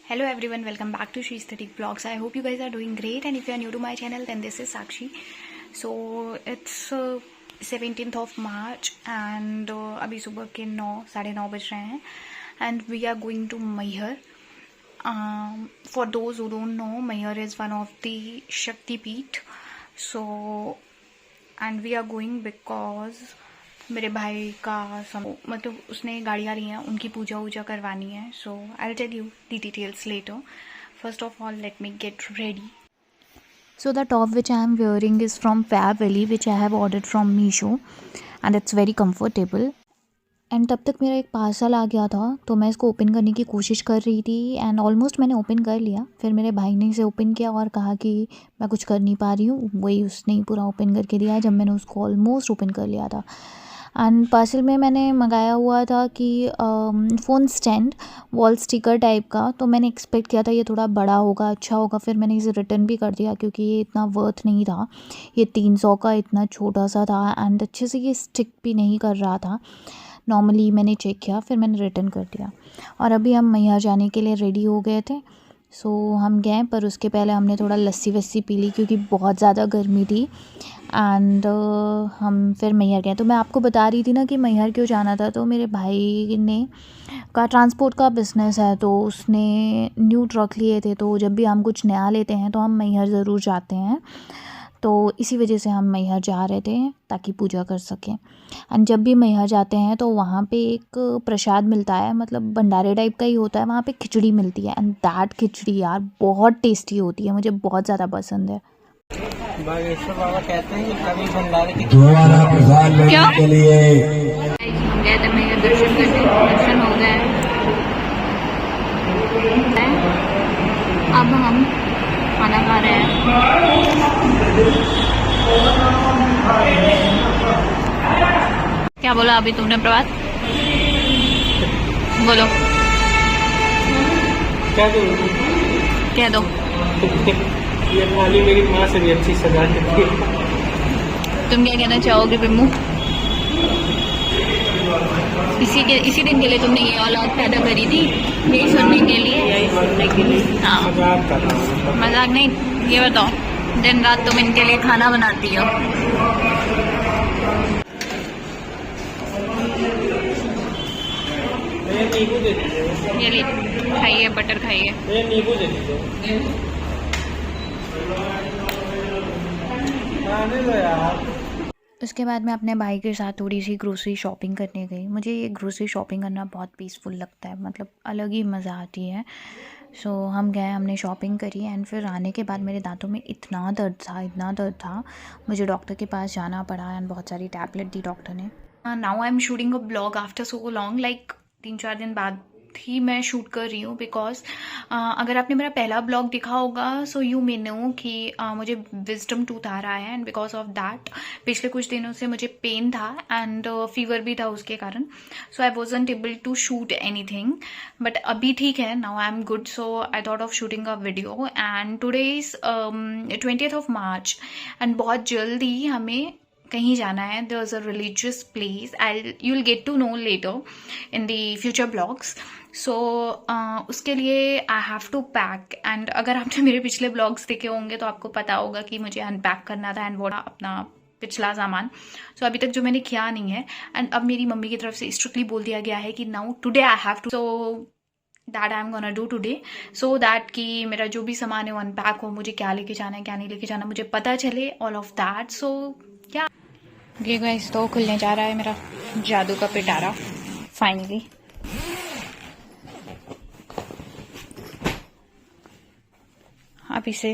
Hello everyone, welcome back to Shri Aesthetic Vlogs. I hope you guys are doing great, and if you are new to my channel then this is Sakshi. So it's 17th of March and अभी सुबह के 9:30 बज रहे हैं and we are going to Maihar. For those who don't know, Maihar is one of the Shakti Peeth. So and we are going because मेरे भाई का मतलब उसने गाड़ियाँ ली हैं, उनकी पूजा वूजा करवानी है. So I will tell you the details later. First of all let me get ready. So the top which I am wearing is from Fair Valley, which I have ordered from Meesho, and it's very comfortable. And तब तक मेरा एक parcel आ गया था, तो मैं इसको open करने की कोशिश कर रही थी एंड ऑलमोस्ट मैंने ओपन कर लिया. फिर मेरे भाई ने इसे ओपन किया और कहा कि मैं कुछ कर नहीं पा रही हूँ. वही उसने ही पूरा ओपन करके दिया जब मैंने उसको ऑलमोस्ट ओपन कर लिया था. एंड पार्सल में मैंने मंगाया हुआ था कि phone stand wall sticker type का. तो मैंने एक्सपेक्ट किया था ये थोड़ा बड़ा होगा, अच्छा होगा. फिर मैंने इसे रिटर्न भी कर दिया क्योंकि ये इतना वर्थ नहीं था. ये 300 का इतना छोटा सा था एंड अच्छे से ये स्टिक भी नहीं कर रहा था. नॉर्मली मैंने चेक किया, फिर मैंने रिटर्न कर दिया. और अभी हम मैहर जाने के लिए रेडी हो गए थे. सो हम गए, पर उसके पहले हमने थोड़ा लस्सी वस्सी पी ली क्योंकि बहुत ज़्यादा गर्मी थी. एंड हम फिर मैहर गए. तो मैं आपको बता रही थी ना कि मैहर क्यों जाना था. तो मेरे भाई ने का ट्रांसपोर्ट का बिज़नेस है, तो उसने न्यू ट्रक लिए थे. तो जब भी हम कुछ नया लेते हैं तो हम मैहर ज़रूर जाते हैं. तो इसी वजह से हम मैहर जा रहे थे ताकि पूजा कर सकें. एंड जब भी मैहर जाते हैं तो वहाँ पे एक प्रसाद मिलता है, मतलब भंडारे टाइप का ही होता है. वहाँ पे खिचड़ी मिलती है एंड दैट खिचड़ी यार बहुत टेस्टी होती है, मुझे बहुत ज़्यादा पसंद है. बागेश्वर बाबा कहते हैं कि कभी भंडारे की दोबारा प्रसाद लेने के लिए हम गए थे मैहर दर्शन करने, दर्शन हो गए. अब हम खाना खा रहे हैं. क्या बोला अभी तुमने प्रभात? बोलो. क्या दूँ? कह दो. ये थाली मेरी माँ से भी अच्छी सजा देती है. तुम क्या कहना चाहोगे बिम्मू? इसी दिन के लिए तुमने ये औलाद पैदा करी थी, यही सुनने के लिए? यही सुनने के लिए. हाँ, मजाक कर रहा हूँ. मजाक नहीं. ये बताओ, दिन रात तुम इनके लिए खाना बनाती हो. ये नींबू दे दीजिए. ये लीजिए, खाइए, बटर खाइए. ये नींबू दे दीजिए. आने दो यार. उसके बाद मैं अपने भाई के साथ थोड़ी सी ग्रोसरी शॉपिंग करने गई. मुझे ये ग्रोसरी शॉपिंग करना बहुत पीसफुल लगता है, मतलब अलग ही मज़ा आती है. सो हम गए, हमने शॉपिंग करी एंड फिर आने के बाद मेरे दांतों में इतना दर्द था. मुझे डॉक्टर के पास जाना पड़ा एंड बहुत सारी टैबलेट दी डॉक्टर ने. Now I am shooting a blog after so long, like 3-4 दिन बाद ही मैं शूट कर रही हूँ. बिकॉज अगर आपने मेरा पहला ब्लॉग देखा होगा सो यू मे नो कि मुझे विजडम टूथ आ रहा है एंड बिकॉज ऑफ दैट पिछले कुछ दिनों से मुझे पेन था एंड फीवर भी था उसके कारण. So I wasn't able to shoot anything, but अभी ठीक है. Now I am good, so I thought of shooting a video. And today is 20th of March and बहुत जल्दी हमें कहीं जाना है. There is a religious place. You will get to know later in the future vlogs. So उसके लिए I have to pack. And अगर आपने मेरे पिछले ब्लॉग्स देखे होंगे तो आपको पता होगा कि मुझे अनपैक करना था एंड वो अपना पिछला सामान. सो अभी तक जो मैंने किया नहीं है. एंड अब मेरी मम्मी की तरफ से स्ट्रिक्टली बोल दिया गया है कि now today I have to, so that I am gonna do today, so that कि मेरा जो भी सामान है वो अनपैक हो. मुझे क्या लेके जाना है क्या नहीं लेके जाना मुझे पता चले, ऑल ऑफ दैट. सो क्या ये गाइस, तो खुलने जा रहा है मेरा जादू का पिटारा फाइनली. अब इसे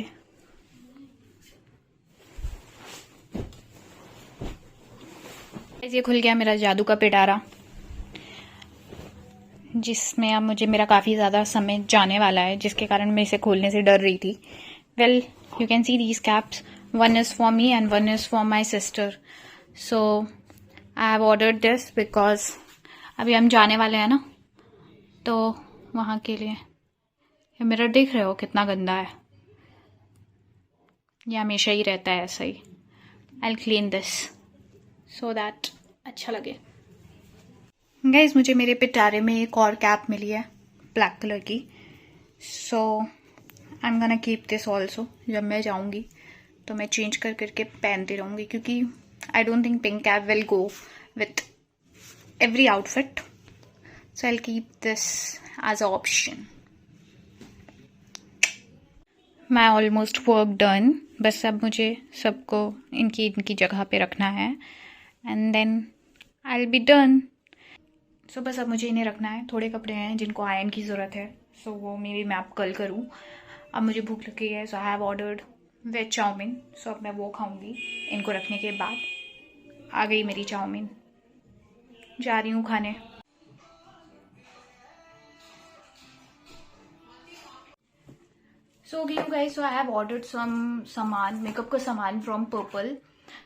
ये खुल गया मेरा जादू का पिटारा, जिसमें अब मुझे मेरा काफ़ी ज़्यादा समय जाने वाला है, जिसके कारण मैं इसे खोलने से डर रही थी. Well, you can see these caps. One is for me and one is for my sister. So I have ordered this because अभी हम जाने वाले हैं ना, तो वहाँ के लिए. ये मिरर देख रहे हो कितना गंदा है, ये हमेशा ही रहता है ऐसा ही. I will clean this so that अच्छा लगे. गाइज मुझे मेरे पिटारे में एक और कैप मिली है ब्लैक कलर की. So I am gonna keep this also. जब मैं जाऊँगी तो मैं चेंज कर करके पहनती रहूँगी, क्योंकि I don't think pink cap will go with every outfit, so I'll keep this as an option. My almost work done. बस अब मुझे सबको इनकी जगह पे रखना है and then I'll be done. So बस अब मुझे इन्हें रखना है. थोड़े कपड़े हैं जिनको आयरन की ज़रूरत है, so वो मेरी मैं अब कल करूँ. अब मुझे भूख लगी है, so I have ordered veg chow mein. so अब मैं वो खाऊंगी. इनको रखने के बाद आ गई मेरी चाउमीन, जा रही हूँ खाने. So guys, so I have ordered some सामान, मेकअप का सामान फ्रॉम पर्पल,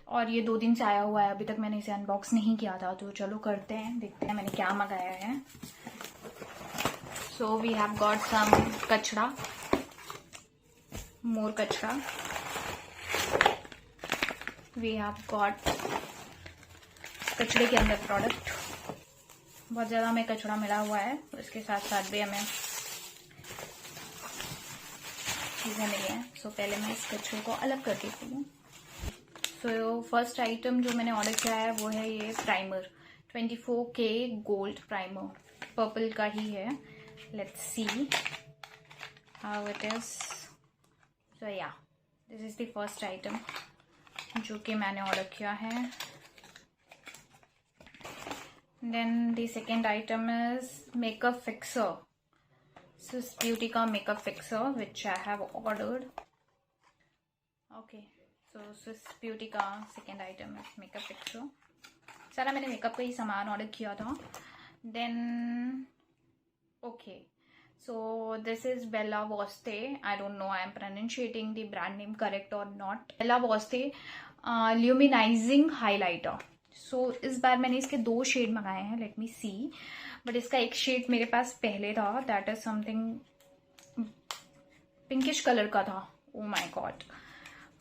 और ये 2 दिन से आया हुआ है. अभी तक मैंने इसे अनबॉक्स नहीं किया था, तो चलो करते हैं, देखते हैं मैंने क्या मंगाया है. So we have got some कचड़ा, मोर कचड़ा. वी हैव गॉट कचड़े के अंदर प्रोडक्ट. बहुत ज़्यादा हमें कचड़ा मिला हुआ है, उसके साथ साथ भी हमें चीज़ें मिली हैं. सो पहले मैं इस कचरे को अलग कर देती हूँ. सो फर्स्ट आइटम जो मैंने ऑर्डर किया है वो है ये primer, 24K gold primer, purple का ही है. Let's see how it is. So ya, this is the first item जो कि मैंने ऑर्डर किया है. Then the second item is makeup fixer. Swiss Beauty का makeup fixer which I have ordered. Okay, so Swiss Beauty का second item is makeup fixer. सारा मैंने makeup का ही सामान ऑर्डर किया था. Then okay, so this is Bella Voste. I don't know I am pronunciating the brand name correct or not. Bella Voste luminizing highlighter. सो इस बार मैंने इसके 2 शेड मंगाए हैं. Let me C. बट इसका एक शेड मेरे पास पहले था, that is something pinkish colour का था. ओ माय गॉड,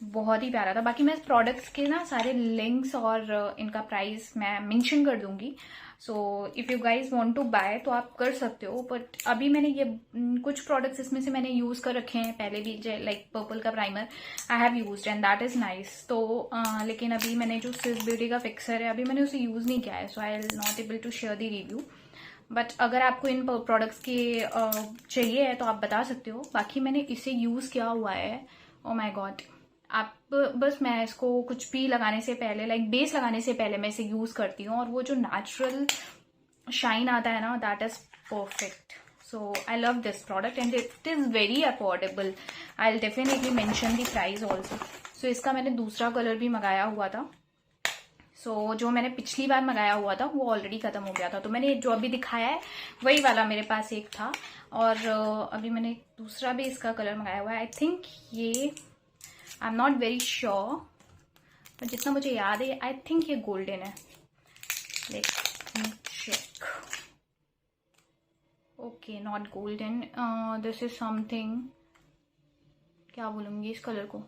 बहुत ही प्यारा था. बाकी मैं इस प्रोडक्ट्स के ना सारे लिंक्स और इनका प्राइस मैं मेंशन कर दूंगी. So if you guys want to buy तो आप कर सकते हो. बट अभी मैंने ये कुछ प्रोडक्ट्स इसमें से मैंने यूज़ कर रखे हैं पहले भी, लाइक पर्पल का primer I have used and that is nice. तो लेकिन अभी मैंने जो स्विस ब्यूटी का फिक्सर है अभी मैंने उसे यूज़ नहीं किया है, so I will not able to share the review. But अगर आपको इन प्रोडक्ट्स के चाहिए है तो आप बता सकते हो. बाकी मैंने इसे यूज़ किया हुआ है. ओ माई गॉड, आप बस मैं इसको कुछ भी लगाने से पहले, लाइक बेस लगाने से पहले मैं इसे यूज़ करती हूँ, और वो जो नेचुरल शाइन आता है ना, that is perfect. So I love this product and it is very affordable. I will definitely mention the price also. So इसका मैंने दूसरा कलर भी मंगाया हुआ था. सो जो मैंने पिछली बार मंगाया हुआ था वो ऑलरेडी ख़त्म हो गया था, तो मैंने जो अभी दिखाया है वही वाला मेरे पास एक था. और अभी मैंने दूसरा भी इसका कलर मंगाया हुआ है. आई थिंक ये, I am not very sure, पर जितना मुझे याद है आई थिंक ये गोल्डन है. Let's me check. Okay, not golden. This is something, क्या बोलूँगी इस कलर को,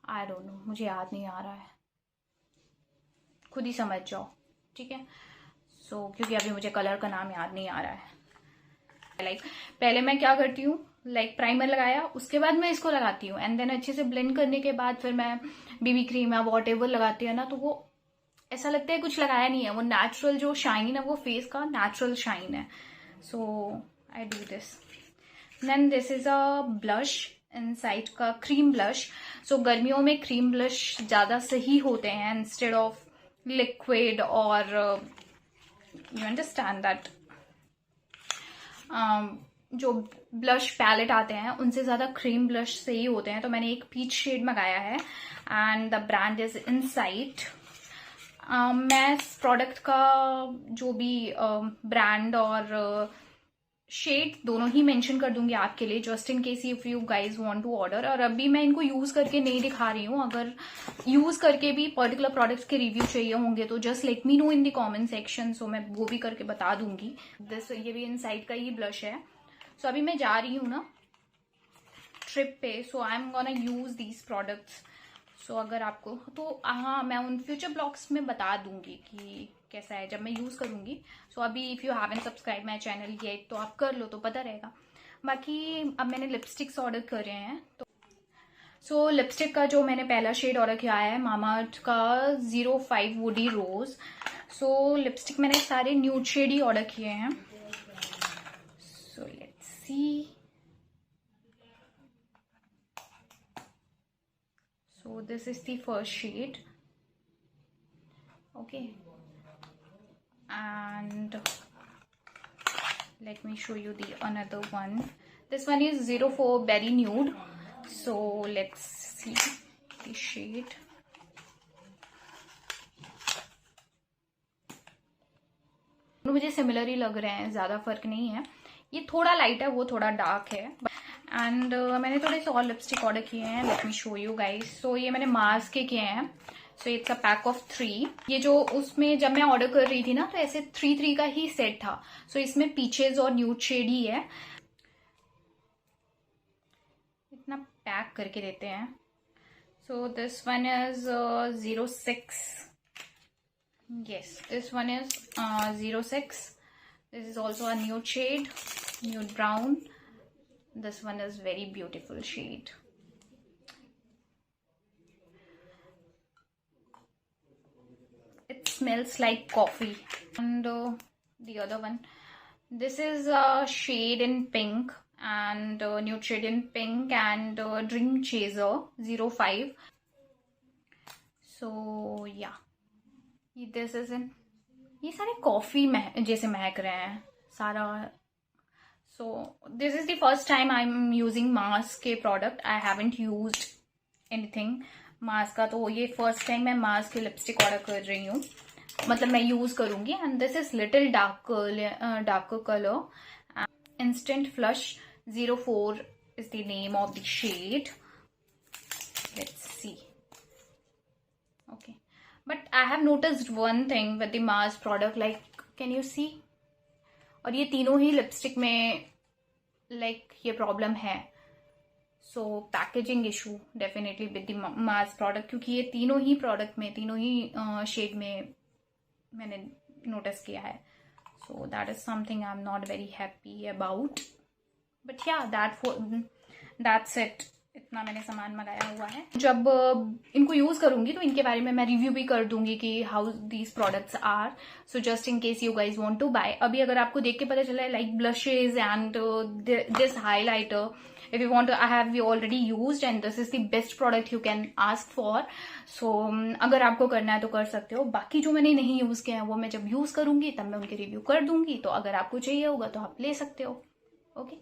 आई डोंट नो, मुझे याद नहीं आ रहा है, खुद ही समझ जाओ. ठीक है. सो क्योंकि अभी मुझे कलर का नाम याद नहीं आ रहा है. लाइक पहले मैं क्या करती हूँ, लाइक प्राइमर लगाया उसके बाद मैं इसको लगाती हूँ, एंड देन अच्छे से ब्लेंड करने के बाद फिर मैं बीबी क्रीम या वॉट एवर लगाती है ना, तो वो ऐसा लगता है कुछ लगाया नहीं है. वो नेचुरल जो शाइन है वो फेस का नेचुरल शाइन है. So I do this. Then this is a blush, inside का क्रीम ब्लश. सो गर्मियों में क्रीम ब्लश ज़्यादा सही होते हैं इंस्टेड ऑफ लिक्विड, और यू अंडरस्टैंड दैट जो ब्लश पैलेट आते हैं उनसे ज़्यादा क्रीम ब्लश सही होते हैं. तो मैंने एक पीच शेड मंगाया है and the brand is insight. मैं इस प्रोडक्ट का जो भी ब्रांड और शेड दोनों ही मेंशन कर दूंगी आपके लिए, just in case if you guys want to order. और अभी मैं इनको यूज़ करके नहीं दिखा रही हूँ. अगर यूज़ करके भी पर्टिकुलर प्रोडक्ट्स के रिव्यू चाहिए होंगे तो just let me know in the comment section, so मैं वो भी करके बता दूंगी. ये भी इनसाइड का ही ब्लश है. सो अभी मैं जा रही हूँ ना ट्रिप पे, so I am gonna use these products. So अगर आपको तो हाँ, मैं उन फ्यूचर ब्लॉग्स में बता दूंगी कि कैसा है जब मैं यूज़ करूँगी. सो अभी if you haven't subscribe my channel yet तो आप कर लो तो पता रहेगा. बाकी अब मैंने लिपस्टिक्स ऑर्डर करे हैं। तो सो लिपस्टिक का जो मैंने पहला शेड ऑर्डर किया है मामाअर्थ का 05 वुडी रोज। सो लिपस्टिक मैंने सारे न्यूड शेड ही ऑर्डर किए हैं। So let's see. So this is the first shade, okay, and let me show you the another one. This one is 04 Berry Nude. So let's see the shade. मुझे similar ही लग रहे हैं, ज़्यादा फर्क नहीं है। ये थोड़ा लाइट है, वो थोड़ा डार्क है। एंड मैंने थोड़े से और लिपस्टिक ऑर्डर किए हैं। Let me show you guys. So ये मैंने मार्स के किए हैं। So it's a pack of 3। ये जो उसमें जब मैं ऑर्डर कर रही थी ना तो ऐसे 3 का ही सेट था। सो इसमें पीचेस और न्यूड शेड ही है। इतना पैक करके देते हैं। So this one is 06। yes, this one is 06. This is also a nude shade, nude brown. This one is very beautiful shade. It smells like coffee. And the other one, this is a shade in pink and nude shade in pink and Dream Chaser 05. So yeah, this is in, ये सारे coffee जैसे महक रहे हैं सारा. So this is the first time I'm using Mars के product. I haven't used anything Mars का, तो ये first time मैं Mars के लिपस्टिक ऑर्डर कर रही हूँ, मतलब मैं यूज करूंगी. And this is little darker colour. Instant Flush 04 is the name of the shade. Let's see. Okay, but I have noticed one thing with the Mars product, like can you see? और ये तीनों ही lipstick में like ये problem है. So packaging issue definitely with the Mars product, क्योंकि ये तीनों ही प्रोडक्ट में, तीनों ही शेड में मैंने नोटिस किया है. So that is something I am not very happy about. But या दैट्स इट. इतना मैंने सामान मंगाया हुआ है. जब इनको यूज करूंगी तो इनके बारे में मैं रिव्यू भी कर दूंगी कि how these products are. So just in case you guys want to buy. अभी अगर आपको देख के पता चला है like blushes and this highlighter, if you want to, I have already used and this is the best product you can ask for. So अगर आपको करना है तो कर सकते हो. बाकी जो मैंने नहीं यूज किया है वो मैं जब यूज करूंगी तब मैं उनके रिव्यू कर दूंगी. तो अगर आपको चाहिए होगा तो आप ले सकते हो. ओके.